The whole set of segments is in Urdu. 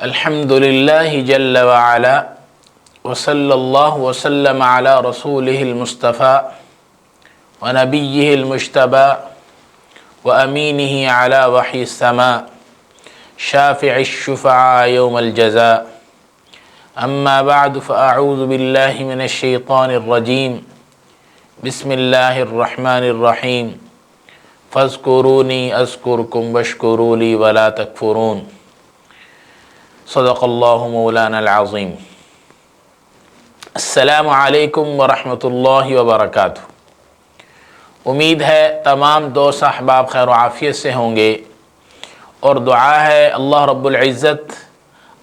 الحمدللہ جل وعلا وصلی اللہ وسلم علی رسولہ المصطفیٰ ونبیہ المجتبیٰ وامینہ علی وحی السماء شافع الشفعاء یوم الجزاء اما بعد فاعوذ باللہ من الشیطان الرجیم بسم اللہ الرحمن الرحیم فاذکرونی اذکرکم واشکروا لی ولا تکفرون صدق اللہ مولانا العظیم۔ السلام علیکم ورحمۃ اللہ وبرکاتہ۔ امید ہے تمام دوست احباب خیر و عافیت سے ہوں گے، اور دعا ہے اللہ رب العزت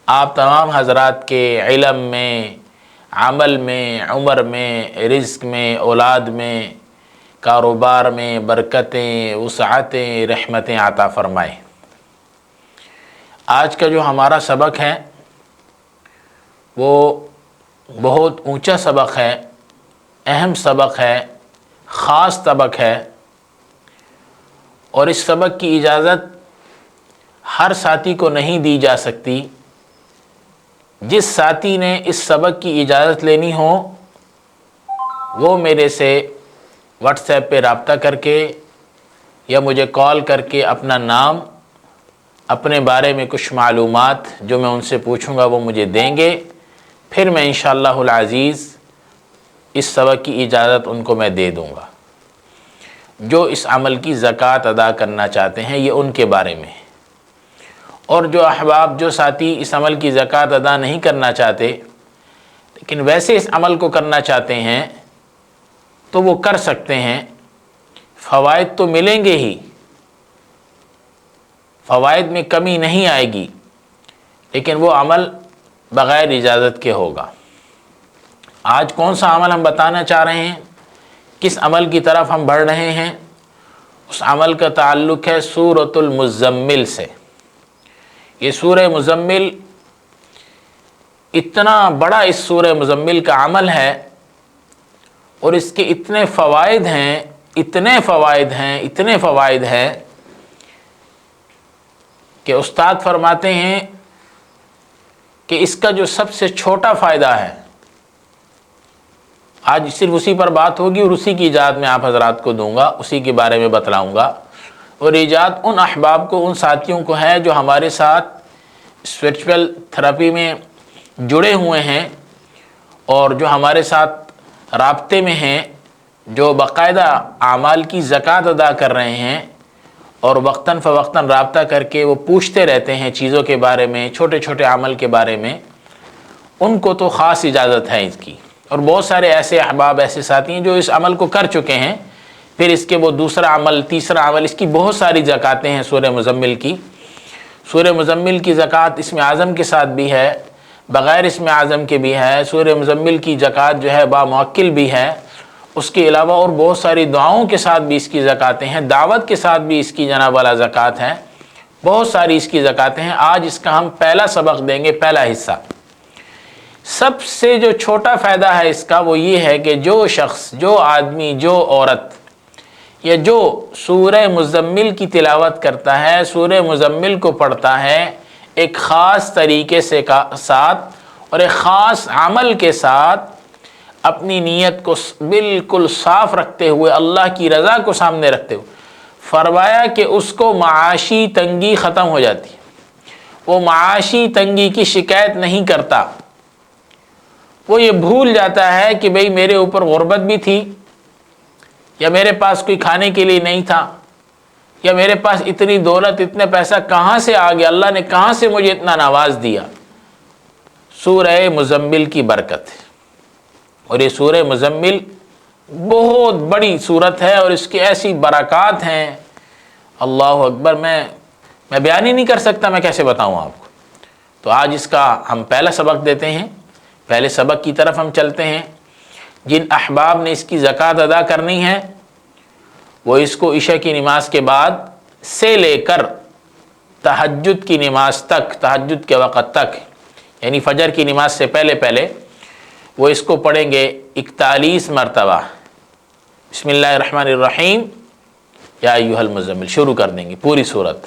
آپ تمام حضرات کے علم میں، عمل میں، عمر میں، رزق میں، اولاد میں، کاروبار میں برکتیں، وسعتیں، رحمتیں عطا فرمائے۔ آج کا جو ہمارا سبق ہے وہ بہت اونچا سبق ہے، اہم سبق ہے، خاص سبق ہے، اور اس سبق کی اجازت ہر ساتھی کو نہیں دی جا سکتی۔ جس ساتھی نے اس سبق کی اجازت لینی ہو وہ میرے سے واٹس ایپ پہ رابطہ کر کے یا مجھے کال کر کے اپنا نام، اپنے بارے میں کچھ معلومات جو میں ان سے پوچھوں گا وہ مجھے دیں گے، پھر میں انشاءاللہ العزیز اس سبق کی اجازت ان کو میں دے دوں گا۔ جو اس عمل کی زکوٰۃ ادا کرنا چاہتے ہیں یہ ان کے بارے میں، اور جو احباب، جو ساتھی اس عمل کی زکوٰۃ ادا نہیں کرنا چاہتے لیکن ویسے اس عمل کو کرنا چاہتے ہیں تو وہ کر سکتے ہیں۔ فوائد تو ملیں گے ہی، فوائد میں کمی نہیں آئے گی، لیکن وہ عمل بغیر اجازت کے ہوگا۔ آج کون سا عمل ہم بتانا چاہ رہے ہیں، کس عمل کی طرف ہم بڑھ رہے ہیں، اس عمل کا تعلق ہے سورۃ المزمل سے۔ یہ سورہ مزمل اتنا بڑا، اس سورہ مزمل کا عمل ہے اور اس کے اتنے فوائد ہیں، اتنے فوائد ہیں، اتنے فوائد ہیں کہ استاد فرماتے ہیں کہ اس کا جو سب سے چھوٹا فائدہ ہے، آج صرف اسی پر بات ہوگی اور اسی کی اجازت میں آپ حضرات کو دوں گا، اسی کے بارے میں بتلاؤں گا، اور اجازت ان احباب کو، ان ساتھیوں کو ہے جو ہمارے ساتھ اسپرچول تھراپی میں جڑے ہوئے ہیں اور جو ہمارے ساتھ رابطے میں ہیں، جو باقاعدہ اعمال کی زکوٰۃ ادا کر رہے ہیں اور وقتاً فوقتاً رابطہ کر کے وہ پوچھتے رہتے ہیں چیزوں کے بارے میں، چھوٹے چھوٹے عمل کے بارے میں، ان کو تو خاص اجازت ہے اس کی۔ اور بہت سارے ایسے احباب، ایسے ساتھی ہیں جو اس عمل کو کر چکے ہیں، پھر اس کے وہ دوسرا عمل، تیسرا عمل، اس کی بہت ساری زکوٰۃیں ہیں سورہ مزمل کی۔ سورہ مزمل کی زکوٰۃ اسم اعظم کے ساتھ بھی ہے، بغیر اسم اعظم کے بھی ہے۔ سورہ مزمل کی زکوٰۃ جو ہے با موکل بھی ہے، اس کے علاوہ اور بہت ساری دعاؤں کے ساتھ بھی اس کی زکوٰۃیں ہیں، دعوت کے ساتھ بھی اس کی جناب والا زکوٰۃ ہے، بہت ساری اس کی زکوٰۃیں ہیں۔ آج اس کا ہم پہلا سبق دیں گے، پہلا حصہ۔ سب سے جو چھوٹا فائدہ ہے اس کا وہ یہ ہے کہ جو شخص، جو آدمی، جو عورت یا جو سورہ مزمل کی تلاوت کرتا ہے، سورہ مزمل کو پڑھتا ہے ایک خاص طریقے سے ساتھ اور ایک خاص عمل کے ساتھ، اپنی نیت کو بالکل صاف رکھتے ہوئے، اللہ کی رضا کو سامنے رکھتے ہوئے، فرمایا کہ اس کو معاشی تنگی ختم ہو جاتی ہے۔ وہ معاشی تنگی کی شکایت نہیں کرتا، وہ یہ بھول جاتا ہے کہ بھئی میرے اوپر غربت بھی تھی، یا میرے پاس کوئی کھانے کے لیے نہیں تھا، یا میرے پاس اتنی دولت، اتنے پیسہ کہاں سے آ گیا، اللہ نے کہاں سے مجھے اتنا نواز دیا۔ سورہ مزمل کی برکت ہے، اور یہ سورہ مزمل بہت بڑی سورت ہے اور اس کی ایسی برکات ہیں، اللہ اکبر، میں بیان ہی نہیں کر سکتا، میں کیسے بتاؤں آپ کو۔ تو آج اس کا ہم پہلا سبق دیتے ہیں، پہلے سبق کی طرف ہم چلتے ہیں۔ جن احباب نے اس کی زکوٰۃ ادا کرنی ہے وہ اس کو عشاء کی نماز کے بعد سے لے کر تہجد کی نماز تک، تہجد کے وقت تک، یعنی فجر کی نماز سے پہلے پہلے وہ اس کو پڑھیں گے 41 مرتبہ۔ بسم اللہ الرحمن الرحیم، یا ایھا المزمل، شروع کر دیں گے پوری سورت۔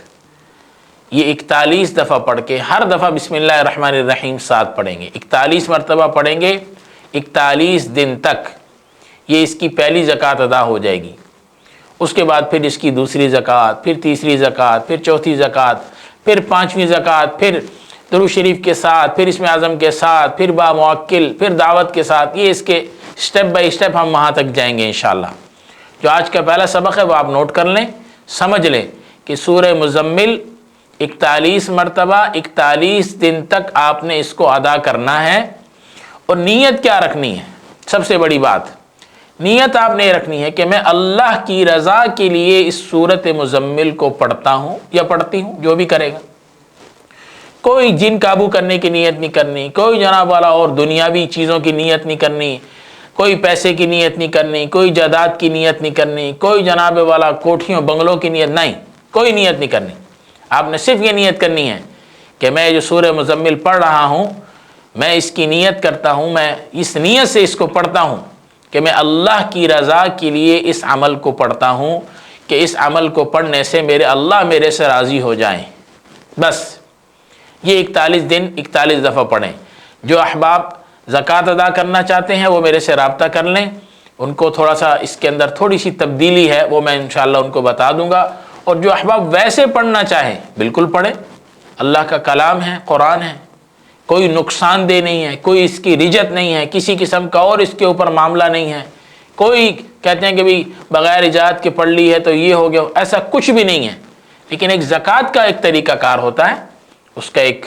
یہ 41 دفعہ پڑھ کے ہر دفعہ بسم اللہ الرحمن الرحیم 7 پڑھیں گے، 41 مرتبہ پڑھیں گے، 41 دن تک یہ اس کی پہلی زکوٰۃ ادا ہو جائے گی۔ اس کے بعد پھر اس کی دوسری زکوٰۃ، پھر تیسری زکوٰۃ، پھر چوتھی زکوٰۃ، پھر پانچویں زکوٰۃ، پھر درود شریف کے ساتھ، پھر اسم اعظم کے ساتھ، پھر با موکل، پھر دعوت کے ساتھ۔ یہ اس کے سٹیپ بائی سٹیپ ہم وہاں تک جائیں گے انشاءاللہ۔ جو آج کا پہلا سبق ہے وہ آپ نوٹ کر لیں، سمجھ لیں کہ سورہ مزمل 41 مرتبہ 41 دن تک آپ نے اس کو ادا کرنا ہے۔ اور نیت کیا رکھنی ہے؟ سب سے بڑی بات، نیت آپ نے رکھنی ہے کہ میں اللہ کی رضا کے لیے اس سورۃ مزمل کو پڑھتا ہوں یا پڑھتی ہوں، جو بھی کرے گا۔ کوئی جن قابو کرنے کی نیت نہیں کرنی، کوئی جناب والا اور دنیاوی چیزوں کی نیت نہیں کرنی، کوئی پیسے کی نیت نہیں کرنی، کوئی جائیداد کی نیت نہیں کرنی، کوئی جناب والا کوٹھیوں بنگلوں کی نیت نہیں، کوئی نیت نہیں کرنی۔ آپ نے صرف یہ نیت کرنی ہے کہ میں جو سورہ مزمل پڑھ رہا ہوں، میں اس کی نیت کرتا ہوں، میں اس نیت سے اس کو پڑھتا ہوں کہ میں اللہ کی رضا کے لیے اس عمل کو پڑھتا ہوں، کہ اس عمل کو پڑھنے سے میرے اللہ میرے سے راضی ہو جائیں۔ بس یہ 41 دن 41 دفعہ پڑھیں۔ جو احباب زکوٰۃ ادا کرنا چاہتے ہیں وہ میرے سے رابطہ کر لیں، ان کو تھوڑا سا اس کے اندر تھوڑی سی تبدیلی ہے، وہ میں انشاءاللہ ان کو بتا دوں گا۔ اور جو احباب ویسے پڑھنا چاہیں بالکل پڑھیں، اللہ کا کلام ہے، قرآن ہے، کوئی نقصان دہ نہیں ہے، کوئی اس کی رجت نہیں ہے، کسی قسم کا اور اس کے اوپر معاملہ نہیں ہے۔ کوئی کہتے ہیں کہ بھی بغیر اجازت کے پڑھ لی ہے تو یہ ہو گیا، ایسا کچھ بھی نہیں ہے۔ لیکن ایک زکوٰۃ کا ایک طریقہ کار ہوتا ہے، اس کا ایک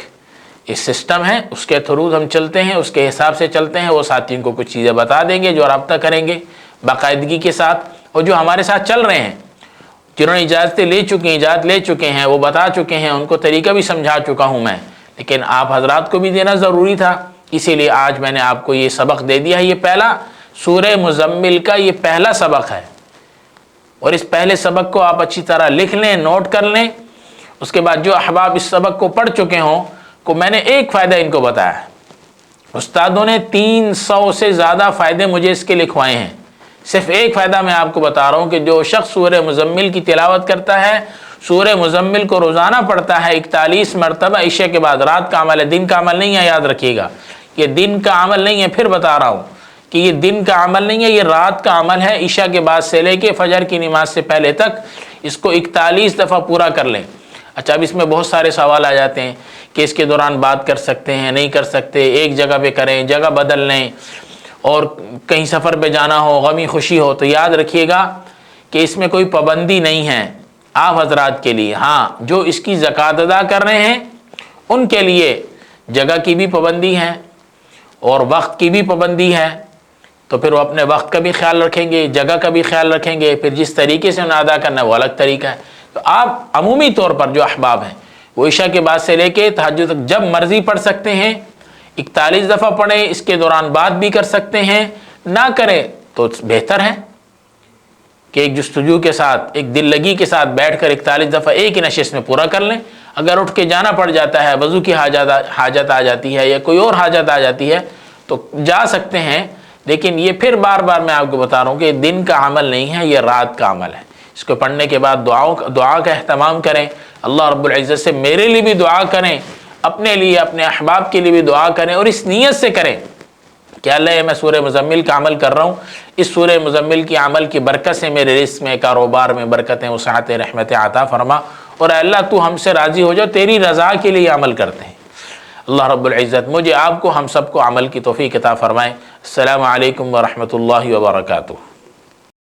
سسٹم ہے، اس کے تھرو ہم چلتے ہیں، اس کے حساب سے چلتے ہیں۔ وہ ساتھیوں کو کچھ چیزیں بتا دیں گے جو رابطہ کریں گے باقاعدگی کے ساتھ، اور جو ہمارے ساتھ چل رہے ہیں، جنہوں نے اجازت لے چکے ہیں، وہ بتا چکے ہیں، ان کو طریقہ بھی سمجھا چکا ہوں میں۔ لیکن آپ حضرات کو بھی دینا ضروری تھا، اسی لیے آج میں نے آپ کو یہ سبق دے دیا ہے۔ یہ پہلا سورہ مزمل کا یہ پہلا سبق ہے، اور اس پہلے سبق کو آپ اچھی طرح لکھ لیں، نوٹ کر لیں۔ اس کے بعد جو احباب اس سبق کو پڑھ چکے ہوں کو میں نے ایک فائدہ ان کو بتایا ہے، استادوں نے 300 سے زیادہ فائدے مجھے اس کے لکھوائے ہیں۔ صرف ایک فائدہ میں آپ کو بتا رہا ہوں کہ جو شخص سورہ مزمل کی تلاوت کرتا ہے، سورہ مزمل کو روزانہ پڑھتا ہے 41 مرتبہ، عشاء کے بعد، رات کا عمل ہے، دن کا عمل نہیں ہے، یاد رکھیے گا یہ دن کا عمل نہیں ہے۔ پھر بتا رہا ہوں کہ یہ دن کا عمل نہیں ہے، یہ رات کا عمل ہے۔ عشاء کے بعد سے لے کے فجر کی نماز سے پہلے تک اس کو 41 دفعہ پورا کر لیں۔ اچھا، اب اس میں بہت سارے سوال آ جاتے ہیں کہ اس کے دوران بات کر سکتے ہیں نہیں کر سکتے، ایک جگہ پہ کریں، جگہ بدل لیں، اور کہیں سفر پہ جانا ہو، غمی خوشی ہو، تو یاد رکھیے گا کہ اس میں کوئی پابندی نہیں ہے آپ حضرات کے لیے۔ ہاں، جو اس کی زکوٰۃ ادا کر رہے ہیں ان کے لیے جگہ کی بھی پابندی ہے اور وقت کی بھی پابندی ہے، تو پھر وہ اپنے وقت کا بھی خیال رکھیں گے، جگہ کا بھی خیال رکھیں گے، پھر جس طریقے سے انہیں ادا کرنا ہے وہ الگ طریقہ ہے۔ تو آپ عمومی طور پر جو احباب ہیں وہ عشاء کے بعد سے لے کے تہجد تک جب مرضی پڑھ سکتے ہیں، 41 دفعہ پڑھیں، اس کے دوران بات بھی کر سکتے ہیں، نہ کریں تو بہتر ہے کہ ایک جستجو کے ساتھ، ایک دل لگی کے ساتھ بیٹھ کر 41 دفعہ ایک ہی نشست میں پورا کر لیں۔ اگر اٹھ کے جانا پڑ جاتا ہے، وضو کی حاجت آ جاتی ہے یا کوئی اور حاجت آ جاتی ہے تو جا سکتے ہیں، لیکن یہ پھر بار بار میں آپ کو بتا رہا ہوں کہ دن کا عمل نہیں ہے، یہ رات کا عمل ہے۔ اس کو پڑھنے کے بعد دعا کا اہتمام کریں، اللہ رب العزت سے میرے لیے بھی دعا کریں، اپنے لیے، اپنے احباب کے لیے بھی دعا کریں، اور اس نیت سے کریں کہ اللہ میں سورہ مزمل کا عمل کر رہا ہوں، اس سورہ مزمل کی عمل کی برکت سے میرے رزق میں، کاروبار میں برکتیں، وسعتیں، رحمتیں عطا فرما، اور اے اللہ تو ہم سے راضی ہو جاؤ، تیری رضا کے لیے عمل کرتے ہیں۔ اللہ رب العزت مجھے، آپ کو، ہم سب کو عمل کی توفیق عطا فرمائے۔ السلام علیکم ورحمۃ اللہ وبرکاتہ۔